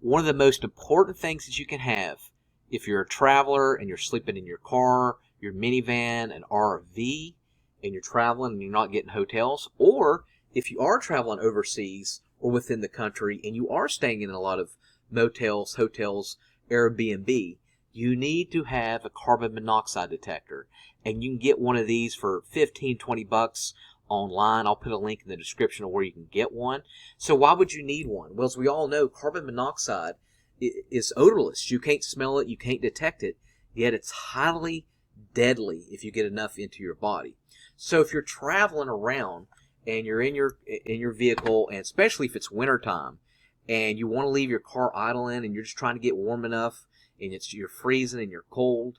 One of the most important things that you can have if you're a traveler and you're sleeping in your car, your minivan, an RV, and you're traveling and you're not getting hotels, or if you are traveling overseas or within the country and you are staying in a lot of motels, hotels, Airbnb, you need to have a carbon monoxide detector. And you can get one of these for 15, 20 bucks online. I'll put a link in the description of where you can get one. So why would you need one? Well, as we all know, carbon monoxide is odorless. You can't smell it, you can't detect it, yet it's highly deadly if you get enough into your body. So if you're traveling around and you're in your vehicle, and especially if it's wintertime, and you want to leave your car idling and you're just trying to get warm enough and you're freezing and you're cold,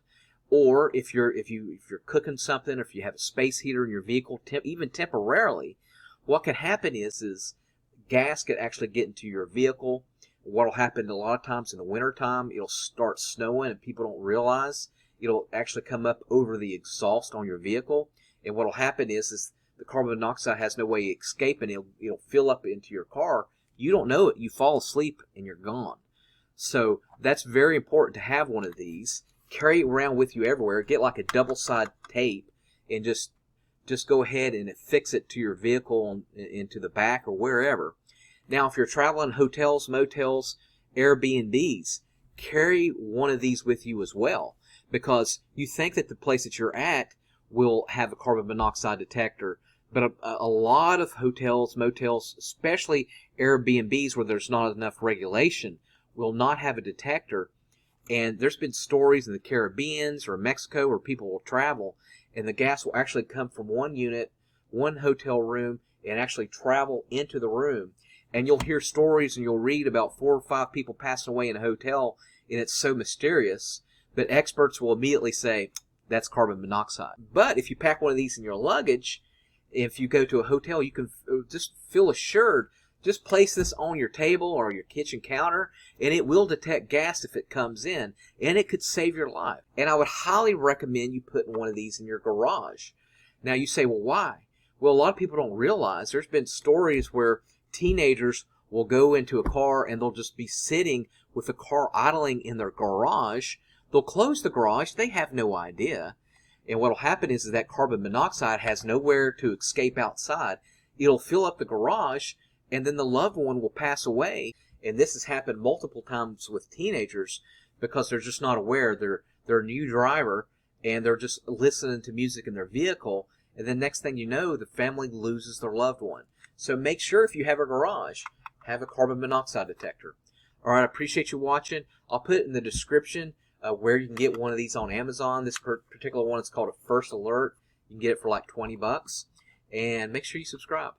or if you're cooking something, or if you have a space heater in your vehicle, even temporarily, what can happen is gas could actually get into your vehicle. What will happen a lot of times in the wintertime, it'll start snowing and people don't realize. It'll actually come up over the exhaust on your vehicle. And what will happen is the carbon monoxide has no way of escaping. It'll fill up into your car. You don't know it. You fall asleep and you're gone. So that's very important to have one of these. Carry it around with you everywhere. Get like a double-sided tape and just go ahead and affix it to your vehicle into the back or wherever. Now, if you're traveling hotels, motels, Airbnbs, carry one of these with you as well, because you think that the place that you're at will have a carbon monoxide detector, but a lot of hotels, motels, especially Airbnbs where there's not enough regulation, will not have a detector. And there's been stories in the Caribbean or Mexico where people will travel and the gas will actually come from one unit, one hotel room, and actually travel into the room. And you'll hear stories and you'll read about 4 or 5 people passing away in a hotel, and it's so mysterious. But experts will immediately say, that's carbon monoxide. But if you pack one of these in your luggage, if you go to a hotel, you can just feel assured. Just place this on your table or your kitchen counter, and it will detect gas if it comes in, and it could save your life. And I would highly recommend you putting one of these in your garage. Now you say, well, why? Well, a lot of people don't realize there's been stories where teenagers will go into a car and they'll just be sitting with the car idling in their garage. They'll close the garage. They have no idea. And what will happen is that carbon monoxide has nowhere to escape outside. It'll fill up the garage, and then the loved one will pass away. And this has happened multiple times with teenagers because they're just not aware. They're a new driver, and they're just listening to music in their vehicle. And then next thing you know, the family loses their loved one. So make sure if you have a garage, have a carbon monoxide detector. All right, I appreciate you watching. I'll put it in the description where you can get one of these on Amazon. This particular one is called a First Alert. You can get it for like 20 bucks. And make sure you subscribe.